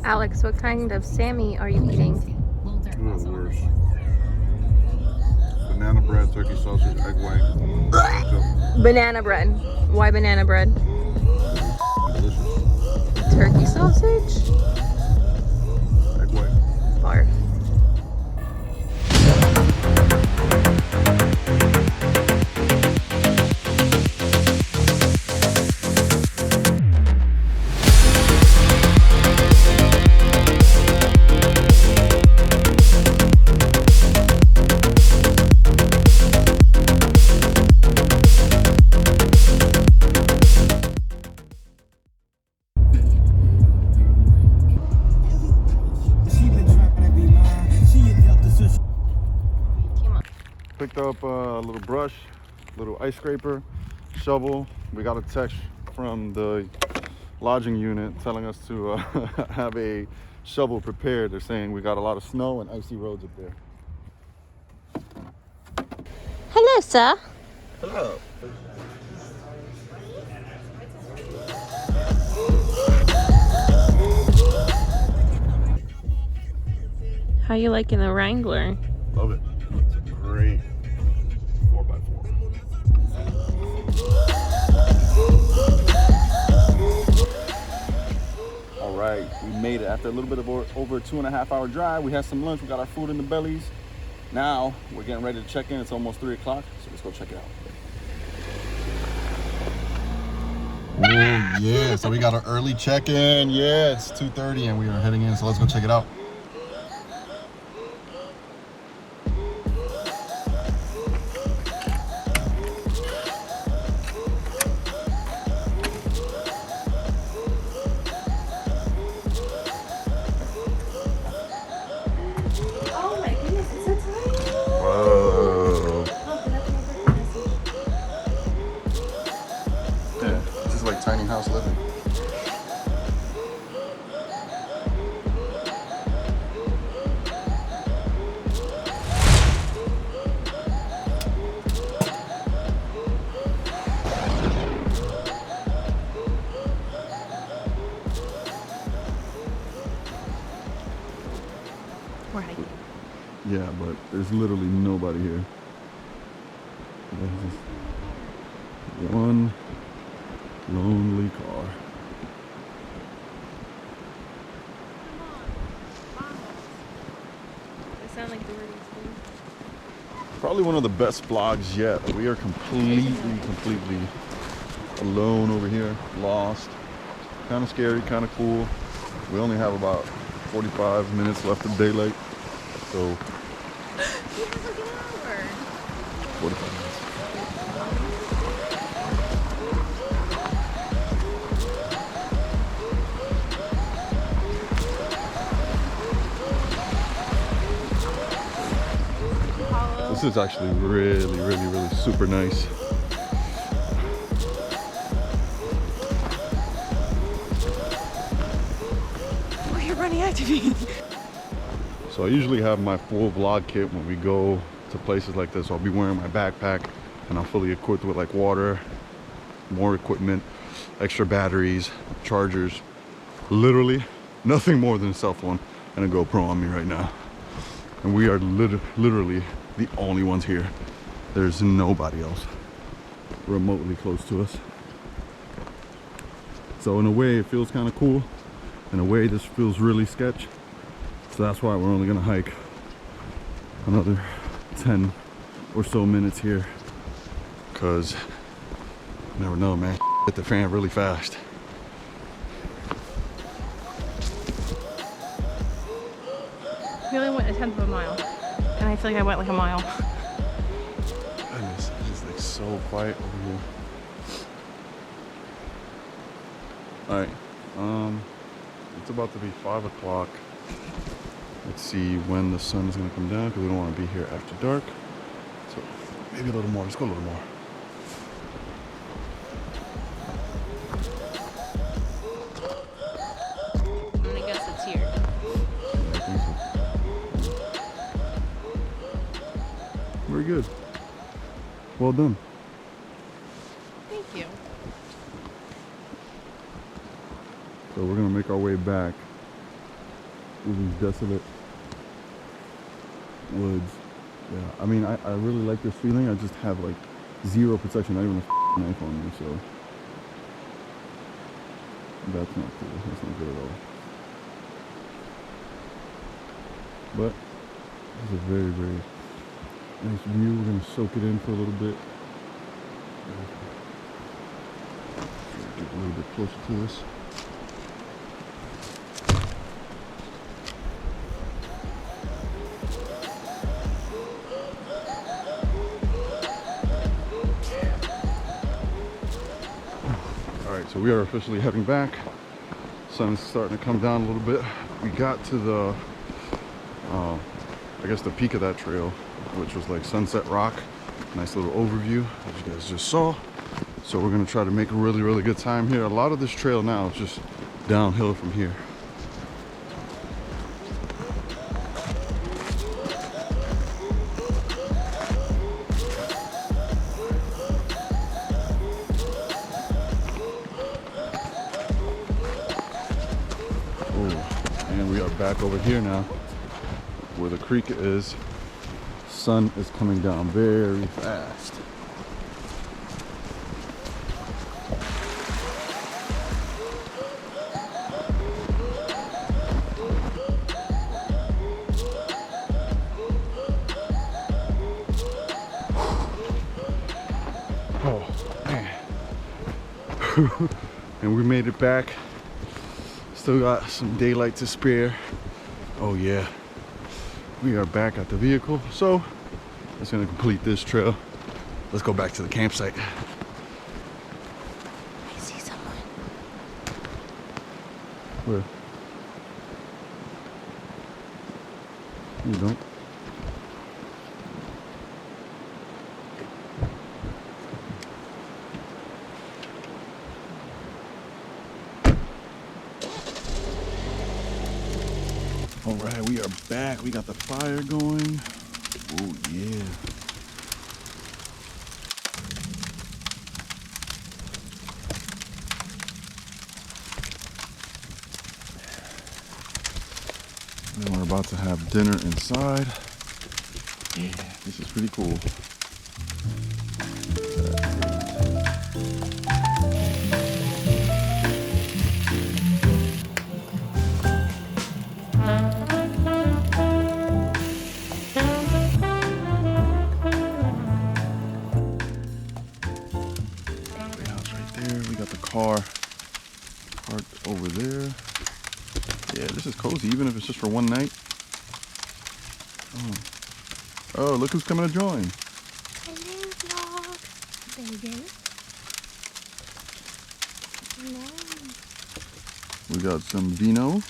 Alex, what kind of Sammy are you eating? Ooh, worse. Banana bread, turkey sausage, egg white. Banana bread. Why banana bread? Delicious. Turkey sausage? Egg white. Barf. Picked up a little brush, little ice scraper, shovel. We got a text from the lodging unit telling us to have a shovel prepared. They're saying we got a lot of snow and icy roads up there. Hello, sir. Hello. How you liking the Wrangler? Love it. It's a great 4x4. All right, we made it after a little bit of over a 2.5-hour drive. We had some lunch. We got our food in the bellies. Now we're getting ready to check in. It's almost 3 o'clock, so let's go check it out. Oh yeah, so we got an early check-in. Yeah, it's 2:30 and we are heading in, so let's go check it out. Oh my goodness, it's so tiny. Whoa. Yeah, this is like tiny house living. We're hiking. Yeah, but there's literally nobody here. There's just one lonely car. They sound like the word Probably one of the best vlogs yet. We are completely alone over here, lost. Kind of scary, kind of cool. We only have about 45 minutes left of daylight, so You have like an hour. 45 minutes. This is actually really super nice. Oh, you're running after me. So I usually have my full vlog kit when we go to places like this. So I'll be wearing my backpack and I'm fully equipped with like water, more equipment, extra batteries, chargers, literally nothing more than a cell phone and a GoPro on me right now. And we are literally the only ones here. There's nobody else remotely close to us. So in a way it feels kind of cool. In a way this feels really sketch. So that's why we're only gonna hike another 10 or so minutes here. Cause you never know, man. Hit the fan really fast. We only went 1/10 of a mile. And I feel like I went like a mile. Goodness, it's like so quiet over here. Alright, it's about to be 5 o'clock. Let's see when the sun is gonna come down because we don't want to be here after dark. So maybe a little more. Let's go a little more. I'm gonna guess it's here. Yeah, I think so. Very good. Well done. Thank you. So we're gonna make our way back with these desolate woods. Yeah, I mean, I really like this feeling. I just have like zero protection, not even a knife on me, so that's not cool. That's not good at all. But it's a very, very nice view. We're gonna soak it in for a little bit. Get a little bit closer to us. So we are officially heading back. Sun's starting to come down a little bit. We got to the, I guess the peak of that trail, which was like Sunset Rock. Nice little overview, as you guys just saw. So we're gonna try to make a really, really good time here. A lot of this trail now is just downhill from here. Back over here now, where the creek is. Sun is coming down very fast. Oh man. And we made it back. Still got some daylight to spare. Oh yeah, we are back at the vehicle, so that's gonna complete this trail. Let's go back to the campsite. I see someone. Where? You don't. All right, we are back. We got the fire going. Oh yeah. And we're about to have dinner inside. Yeah, this is pretty cool. Car parked over there. Yeah, this is cozy, even if it's just for one night. Oh, look who's coming to join. Hello, vlog. Baby. Hello. We got some vino.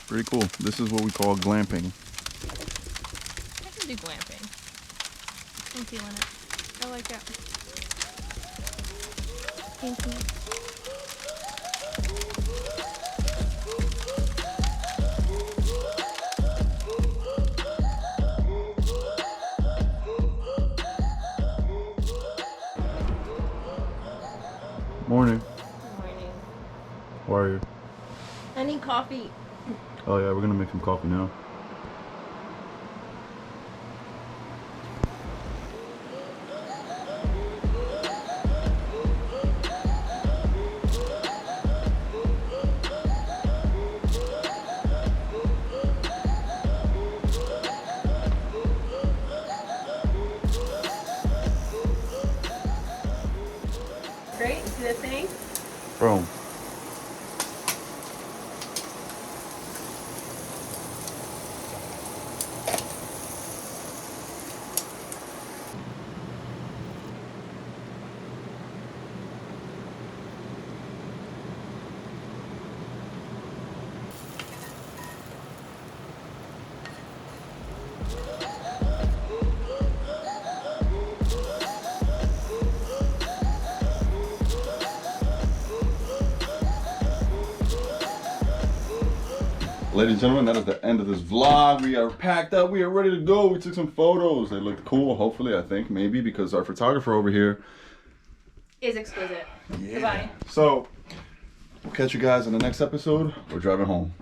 Pretty cool. This is what we call glamping. I can do glamping. I'm feeling it. I like it. Thank you. Morning. Good morning. How are you? I need coffee. Oh yeah, we're gonna make some coffee now. Great. See that thing? Bro. Ladies and gentlemen, that is the end of this vlog. We are packed up. We are ready to go. We took some photos. They looked cool, hopefully, I think, maybe, because our photographer over here Is exquisite. Yeah. Goodbye. So We'll catch you guys in the next episode. We're driving home.